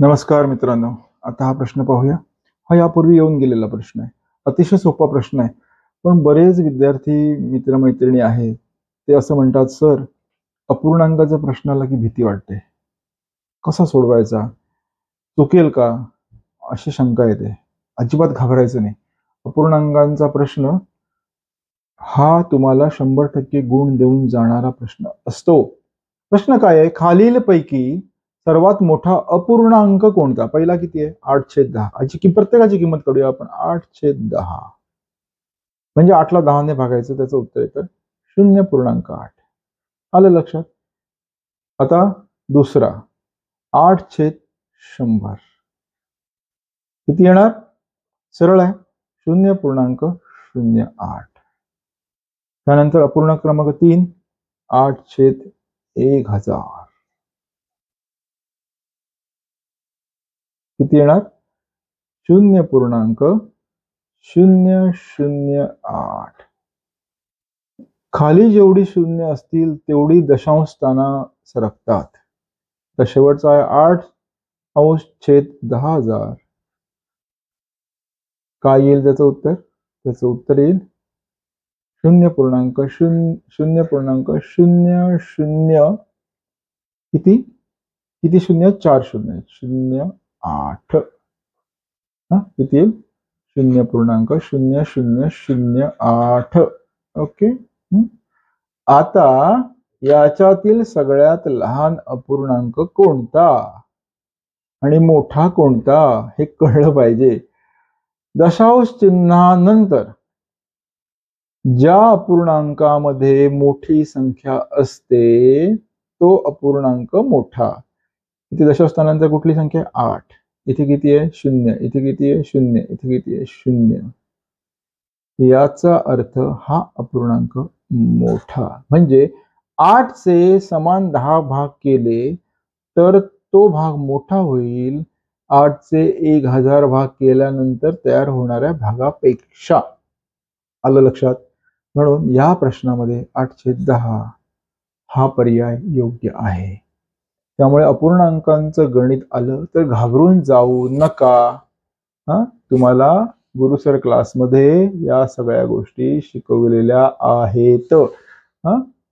नमस्कार मित्रांनो, आता हा प्रश्न पाहूया. हा यापूर्वी येऊन गेलेला प्रश्न आहे. अतिशय सोपा प्रश्न आहे. पण बरेच विद्यार्थी मित्रमैत्रिणी आहेत, ते असं म्हणतात, सर अपूर्णांकाच्या प्रश्नाला की भीती वाटते. कसा सोडवायचा? चुकेल का? अशी शंका येते. अजिबात घाबरायचं नाही. अपूर्णांकांचा प्रश्न हा तुम्हाला 100% गुण देऊन जाणारा प्रश्न असतो. प्रश्न काय आहे? खालीलपैकी सर्वात मोठा अपूर्णांक कोणता? पहिला किती आहे? 8/10. प्रत्येकाची किंमत काढूया आपण. 8/10 म्हणजे 8ला 10ने भागायचं, त्याचं उत्तर येतं 0.8. आलं लक्षात? आता दुसरा 8/100 किती येणार? सरळ आहे, 0.08. त्यानंतर अपूर्णांक क्रमांक 3 8/1000 किती येणार? 0.008. खाली जेवढी शून्य असतील तेवढी दशांश स्थानं सरकतात. तर शेवटचा आहे 8/10,000. काय येईल त्याचं उत्तर? त्याचं उत्तर येईल 0.00 किती किती शून्य? 4 शून्य. 08 किती येईल? 0.0008. ओके. आता याच्यातील सगळ्यात लहान अपूर्णांक कोणता आणि मोठा कोणता हे कळलं पाहिजे. दशांश चिन्हानंतर ज्या अपूर्णांकामध्ये मोठी संख्या असते तो अपूर्णांक मोठा. इथे दशांश स्थानांतर कुठली संख्या? 8. इथे किती आहे? 0. इथे किती आहे? 0. इथे किती आहे? 0. याचा अर्थ हा अपूर्णांक मोठा. म्हणजे 8चे समान 10 भाग केले तर तो भाग मोठा होईल 8चे 1000 भाग केल्यानंतर तयार होणाऱ्या भागापेक्षा. आलं लक्षात? म्हणून या प्रश्नामध्ये 8/10 हा पर्याय योग्य आहे. त्यामुळे अपूर्णांकांचं गणित आलं तर घाबरून जाऊ नका. तुम्हाला गुरुसर क्लासमध्ये या सगळ्या गोष्टी शिकवलेल्या आहेत.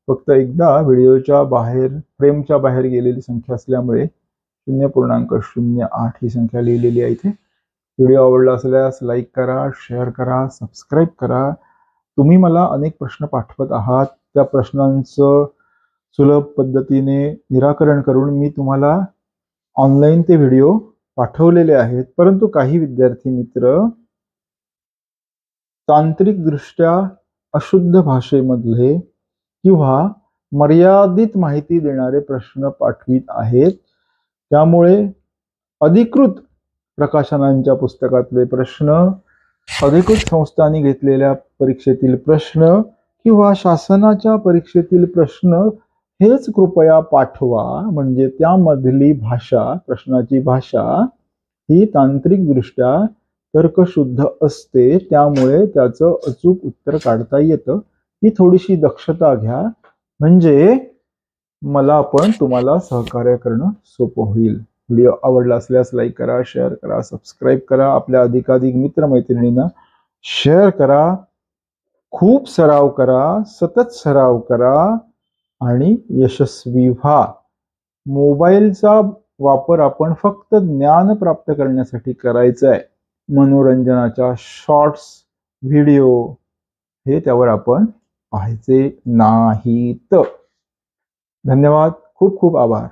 फक्त एकदा व्हिडिओच्या बाहेर, फ्रेमच्या बाहेर गेलेली संख्या असल्यामुळे 0.08 ही संख्या लिहिलेली आहे इथे. व्हिडिओ आवडला असल्यास लाईक करा, शेअर करा, सबस्क्राईब करा. तुम्ही मला अनेक प्रश्न पाठवत आहात. त्या प्रश्नांचं सुलभ पद्धतीने निराकरण करून मी तुम्हाला ऑनलाईन ते व्हिडिओ पाठवलेले आहेत. परंतु काही विद्यार्थी मित्र तांत्रिकदृष्ट्या अशुद्ध भाषेमधले किंवा मर्यादित माहिती देणारे प्रश्न पाठवित आहेत. त्यामुळे अधिकृत प्रकाशनांच्या पुस्तकातले प्रश्न, अधिकृत संस्थांनी घेतलेल्या परीक्षेतील प्रश्न किंवा शासनाच्या परीक्षेतील प्रश्न हेच कृपया पाठवा. म्हणजे त्यामधली भाषा, प्रश्नाची भाषा ही तांत्रिकदृष्ट्या तर्कशुद्ध असते. त्यामुळे त्याचं अचूक उत्तर काढता येतं. ही थोडीशी दक्षता घ्या, म्हणजे मला पण तुम्हाला सहकार्य करणं सोपं होईल. व्हिडिओ आवडला असल्यास लाईक करा, शेअर करा, सबस्क्राईब करा. आपल्या अधिकाधिक मित्रमैत्रिणींना शेअर करा. खूप सराव करा, सतत सराव करा आणि यशस्वी व्हा. मोबाईलचा वापर आपण फक्त ज्ञान प्राप्त करण्यासाठी करायचा आहे. मनोरंजनाच्या शॉर्ट्स, व्हिडिओ हे त्यावर आपण पाहायचे नाहीत. धन्यवाद. खूप खूप आभार.